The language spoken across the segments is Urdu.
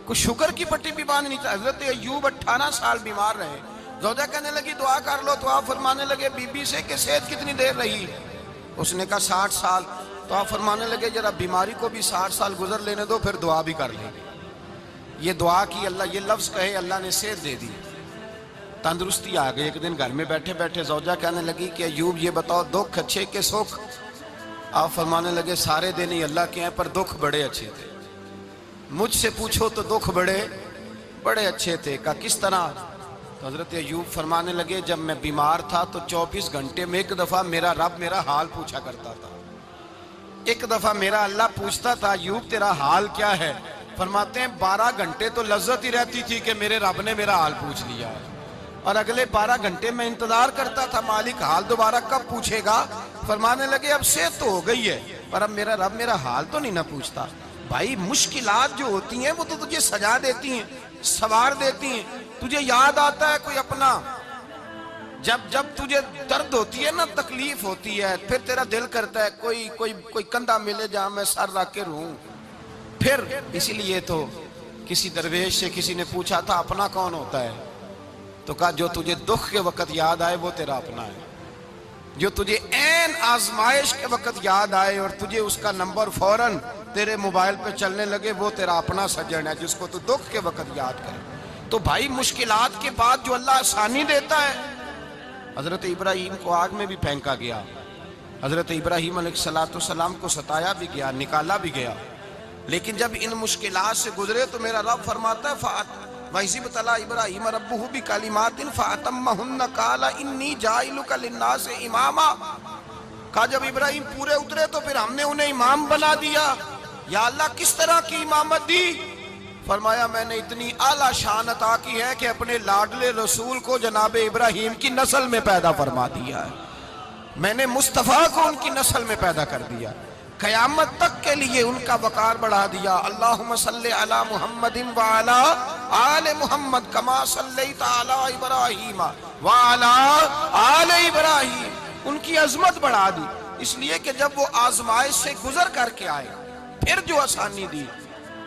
کوئی شوگر کی پٹی بھی باندھ نہیں چاہتا. حضرت ایوب 18 سال بیمار رہے. زوجہ کہنے لگی دعا کر لو تو آپ فرمانے لگے بی بی سے کہ صحت کتنی دیر رہی؟ اس نے کہا 60 سال. تو آپ فرمانے لگے ذرا بیماری کو بھی 60 سال گزر لینے دو پھر دعا بھی کر لیں. یہ دعا کی اللہ، یہ لفظ کہے اللہ نے صحت دے دی، تندرستی آ گئی. ایک دن گھر میں بیٹھے بیٹھے زوجہ کہنے لگی کہ ایوب یہ بتاؤ دکھ اچھے کہ سکھ؟ آپ فرمانے لگے سارے دن ہی اللہ کے ہیں پر دکھ بڑے اچھے تھے. مجھ سے پوچھو تو دکھ بڑے اچھے تھے. کہا کس طرح؟ تو حضرت ایوب فرمانے لگے جب میں بیمار تھا تو 24 گھنٹے میں ایک دفعہ میرا رب میرا حال پوچھا کرتا تھا. ایک دفعہ میرا اللہ پوچھتا تھا ایوب تیرا حال کیا ہے؟ فرماتے ہیں 12 گھنٹے تو لذت ہی رہتی تھی کہ میرے رب نے میرا حال پوچھ لیا، اور اگلے 12 گھنٹے میں انتظار کرتا تھا مالک حال دوبارہ کب پوچھے گا. فرمانے لگے اب صحت تو ہو گئی ہے پر اب میرا رب میرا حال تو نہیں نہ پوچھتا. بھائی مشکلات جو ہوتی ہیں وہ تو تجھے سجا دیتی ہیں، سوار دیتی ہیں. تجھے یاد آتا ہے کوئی اپنا، جب تجھے درد ہوتی ہے نا، تکلیف ہوتی ہے، پھر تیرا دل کرتا ہے کوئی کندھا ملے جہاں میں سر رکھ کے رہوں. پھر اسی لیے تو کسی درویش سے کسی نے پوچھا تھا اپنا کون ہوتا ہے؟ تو کہا جو تجھے دکھ کے وقت یاد آئے وہ تیرا اپنا ہے. جو تجھے عین آزمائش کے وقت یاد آئے اور تجھے اس کا نمبر فوراً تیرے موبائل پہ چلنے لگے وہ تیرا اپنا سجن ہے جس کو تو دکھ کے وقت یاد کرے. تو بھائی مشکلات کے بعد جو اللہ آسانی دیتا ہے. حضرت ابراہیم کو آگ میں بھی پھینکا گیا، حضرت ابراہیم علیہ السلام کو ستایا بھی گیا، نکالا بھی گیا، لیکن جب ان مشکلات سے گزرے تو میرا رب فرماتا ہے وَإِذِ ابْتَلَىٰ إِبْرَاهِيمَ رَبُّهُ بِكَلِمَاتٍ فَأَتَمَّهُنَّ قَالَ إِنِّي جَاعِلُكَ لِلنَّاسِ إِمَامًا. کہا جب ابراہیم پورے اترے تو پھر ہم نے انہیں امام بنا دیا. یا اللہ کس طرح کی امامت دی؟ فرمایا میں نے اتنی اعلیٰ شان عطا کی ہے کہ اپنے لاڈلے رسول کو جناب ابراہیم کی نسل میں پیدا فرما دیا ہے. میں نے مصطفیٰ کو ان کی نسل میں پیدا کر دیا، قیامت تک کے لیے ان کا وقار بڑھا دیا. اللہم صلی علی محمد وعلی آل محمد کما صلیت علی ابراہیم وعلی آل ابراہیم. ان کی عظمت بڑھا دی اس لیے کہ جب وہ آزمائش سے گزر کر کے آئے پھر جو آسانی دی.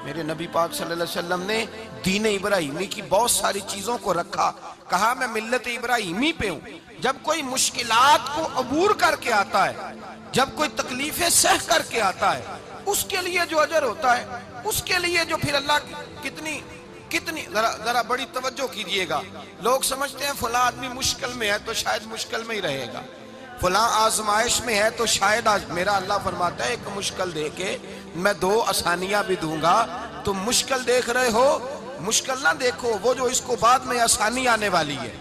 میرے نبی پاک صلی اللہ علیہ وسلم نے دین ابراہیمی کی بہت ساری چیزوں کو رکھا. کہا میں ملت ابراہیمی پہ ہوں. جب کوئی مشکلات کو عبور کر کے آتا ہے، جب کوئی تکلیفیں سہ کر کے آتا ہے، اس کے لیے جو اجر ہوتا ہے، اس کے لیے جو پھر اللہ کتنی ذرا بڑی توجہ کیجئے گا. لوگ سمجھتے ہیں فلاں آدمی مشکل میں ہے تو شاید مشکل میں ہی رہے گا، فلاں آزمائش میں ہے تو شاید میرا اللہ فرماتا ہے ایک مشکل دے کے میں 2 آسانیاں بھی دوں گا. تم مشکل دیکھ رہے ہو، مشکل نہ دیکھو، وہ جو اس کو بعد میں آسانی آنے والی ہے،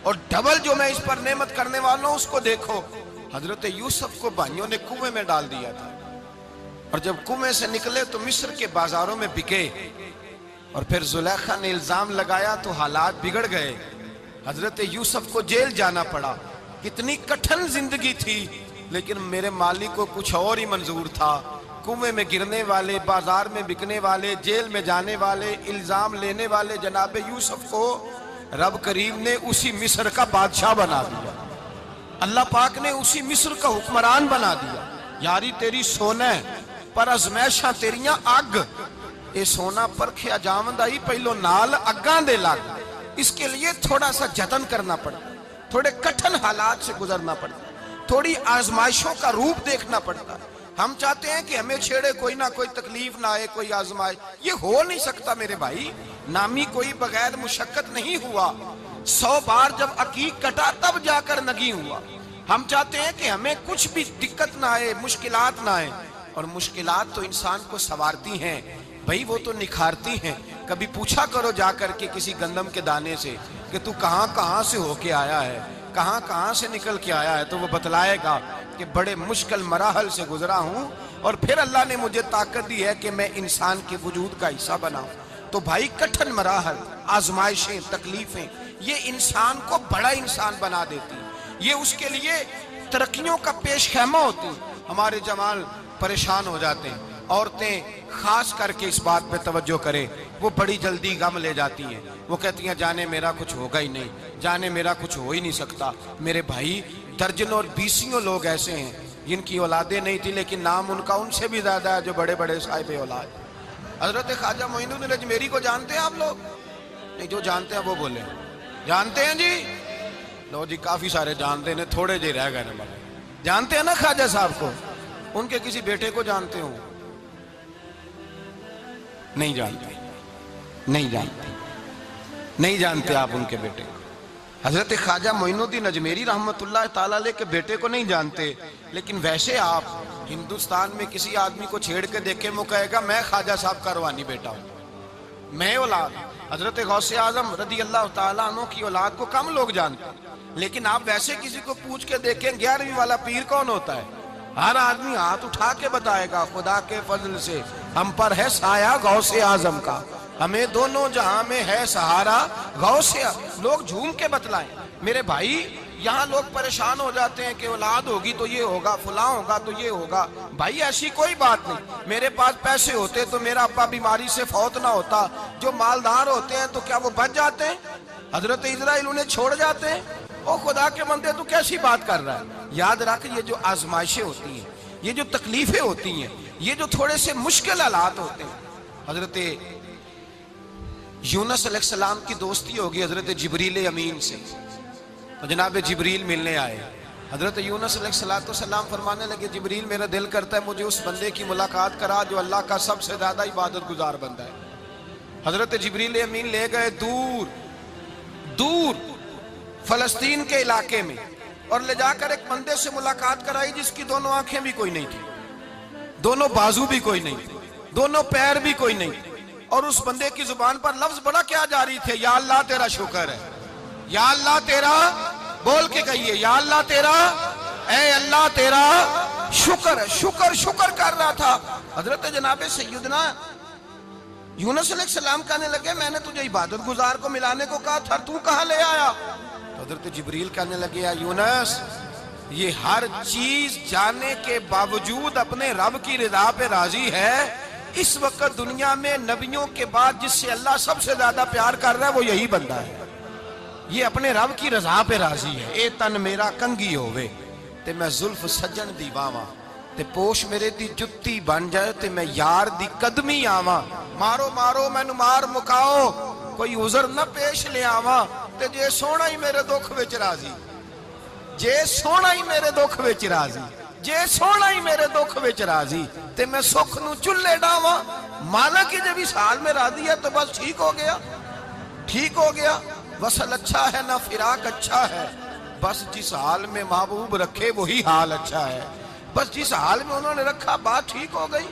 اور ڈبل جو میں اس پر نعمت کرنے والا ہوں اس کو دیکھو. حضرت یوسف کو بھائیوں نے کنویں میں ڈال دیا تھا، اور جب کنویں سے نکلے تو مصر کے بازاروں میں بکے، اور پھر زلیخا نے الزام لگایا تو حالات بگڑ گئے. حضرت یوسف کو جیل جانا پڑا. کتنی کٹھن زندگی تھی، لیکن میرے مالک کو کچھ اور ہی منظور تھا. کنویں میں گرنے والے، بازار میں بکنے والے، جیل میں جانے والے، الزام لینے والے جناب یوسف کو رب کریم نے اسی مصر کا بادشاہ بنا دیا. اللہ پاک نے اسی مصر کا حکمران بنا دیا. یاری تیری سونا ہے پر ازمیشاں تیریاں اگ. اے سونا پرکھیا جاوندا ہی پہلو نال اگاں دے لگ. اس کے لیے تھوڑا سا جتن کرنا پڑتا، تھوڑے کٹھن حالات سے گزرنا پڑتا، تھوڑی آزمائشوں کا روپ دیکھنا پڑتا. ہم چاہتے ہیں کہ ہمیں چھیڑے کوئی نہ کوئی تکلیف نہ آئے، کوئی آزمائش. یہ ہو نہیں سکتا میرے بھائی. نامی کوئی بغیر مشقت نہیں ہوا. 100 بار جب عقیق کٹا تب جا کر نگی ہوا. ہم چاہتے ہیں کہ ہمیں کچھ بھی دقت نہ آئے، مشکلات نہ آئے. اور مشکلات تو انسان کو سنوارتی ہیں بھائی، وہ تو نکھارتی ہیں. کبھی پوچھا کرو جا کر کے کسی گندم کے دانے سے کہ تو کہاں سے ہو کے آیا ہے، کہاں سے نکل کے آیا ہے، تو وہ بتلائے گا کہ بڑے مشکل مراحل سے گزرا ہوں اور پھر اللہ نے مجھے طاقت دی ہے کہ میں انسان کے وجود کا حصہ بناؤں. تو بھائی کٹھن مراحل، آزمائشیں، تکلیفیں یہ انسان کو بڑا انسان بنا دیتی، یہ اس کے لیے ترقیوں کا پیش خیمہ ہوتی. ہمارے جوان پریشان ہو جاتے ہیں، عورتیں خاص کر کے اس بات پہ توجہ کریں، وہ بڑی جلدی غم لے جاتی ہیں. وہ کہتی ہیں جانے میرا کچھ ہوگا ہی نہیں، جانے میرا کچھ ہو ہی نہیں سکتا. میرے بھائی درجنوں اور بیسیوں لوگ ایسے ہیں جن کی اولادیں نہیں تھی لیکن نام ان کا ان سے بھی زیادہ ہے جو بڑے بڑے صاحب اولاد. حضرت خواجہ معین الدین اجمیری کو جانتے ہیں آپ لوگ؟ نہیں، جو جانتے ہیں وہ بولے جانتے ہیں جی؟ لو جی، کافی سارے جانتے ہیں، تھوڑے جی رہ گئے نا۔ جانتے ہیں نا خواجہ صاحب کو؟ ان کے کسی بیٹے کو جانتے ہوں؟ نہیں جانتے، نہیں جانتے، نہیں جانتے آپ ان کے بیٹے کو۔ حضرت خواجہ معین الدین اجمیری رحمت اللہ تعالیٰ علیہ کے بیٹے کو نہیں جانتے، لیکن ویسے آپ ہندوستان میں کسی آدمی کو چھیڑ کے دیکھیں، وہ کہے گا میں خواجہ صاحب کا روحانی بیٹا ہوں، میں اولاد۔ حضرت غوث اعظم رضی اللہ تعالیٰ عنہ کی اولاد کو کم لوگ جانتے ہیں، لیکن آپ ویسے کسی کو پوچھ کے دیکھیں 11ویں والا پیر کون ہوتا ہے، ہر آدمی ہاتھ اٹھا کے بتائے گا خدا کے فضل سے ہم پر ہے سایہ غوث اعظم کا، ہمیں دونوں جہاں میں ہے سہارا غوث اعظم۔ لوگ جھوم کے بتلائیں میرے بھائی، یہاں لوگ پریشان ہو جاتے ہیں کہ اولاد ہوگی تو یہ ہوگا، فلاں ہوگا تو یہ ہوگا۔ بھائی ایسی کوئی بات نہیں، میرے پاس پیسے ہوتے تو میرا ابا بیماری سے فوت نہ ہوتا۔ جو مالدار ہوتے ہیں تو کیا وہ بچ جاتے ہیں؟ حضرت اسرائیل انہیں چھوڑ جاتے ہیں؟ او خدا کے بندے تو کیسی بات کر رہا ہے؟ یاد رکھ، یہ جو آزمائشیں ہوتی ہیں، یہ جو تکلیفیں ہوتی ہیں، یہ جو تھوڑے سے مشکل حالات ہوتے ہیں۔ حضرت یونس علیہ السلام کی دوستی ہوگی حضرت جبریل امین سے، تو جناب جبریل ملنے آئے۔ حضرت یونس علیہ السلام فرمانے لگے جبریل میرا دل کرتا ہے مجھے اس بندے کی ملاقات کرا جو اللہ کا سب سے زیادہ عبادت گزار بندہ ہے۔ حضرت جبریل امین لے گئے دور فلسطین کے علاقے میں، اور لے جا کر ایک بندے سے ملاقات کرائی جس کی دونوں آنکھیں بھی کوئی نہیں تھی، دونوں بازو بھی کوئی نہیں تھی، دونوں پیر بھی کوئی نہیں تھی، اور اس بندے کی زبان پر لفظ بڑا کیا جاری تھے، یا اللہ تیرا شکر ہے، یا اللہ تیرا، بول کے کہیے یا اللہ تیرا، اے اللہ تیرا شکر ہے، شکر کر رہا تھا۔ حضرت جناب سیدنا یونس علیہ السلام کہنے لگے میں نے تجھے عبادت گزار کو ملانے کو کہا تھا، تو کہاں لے آیا؟ تو حضرت جبریل کہنے لگے یا یونس، یہ ہر چیز جانے کے باوجود اپنے رب کی رضا پہ راضی ہے۔ اس وقت دنیا میں نبیوں کے بعد جس سے اللہ سب سے زیادہ پیار کر رہا ہے وہ یہی بندہ ہے، یہ اپنے رب کی رضا پہ راضی ہے۔ اے تن میرا کنگی ہووے تے میں زلف سجن دی باواں، تے پوش میرے دی جتی بن جائے تے میں یار دی قدمی آواں، مارو مینو مار مکاؤ کوئی عذر نہ پیش لے آواں، تے جے سونا ہی میرے دکھ وچ راضی، جے سونا ہی میرے دکھ وچ راضی، جے سونا ہی میرے دکھ وچ راضی، تے میں سکھ نو چلے ڈاواں۔ مالک کی جب اس حال میں راضی ہے تو بس ٹھیک ہو گیا۔ وصل اچھا ہے نہ فراق اچھا ہے، بس جس حال میں محبوب رکھے وہی حال اچھا ہے، بس جس حال میں انہوں نے رکھا بات ٹھیک ہو گئی۔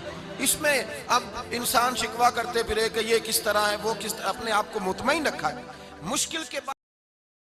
اس میں اب انسان شکوہ کرتے پھرے کہ یہ کس طرح ہے وہ کس طرح، اپنے آپ کو مطمئن رکھا ہے۔ مشکل کے بعد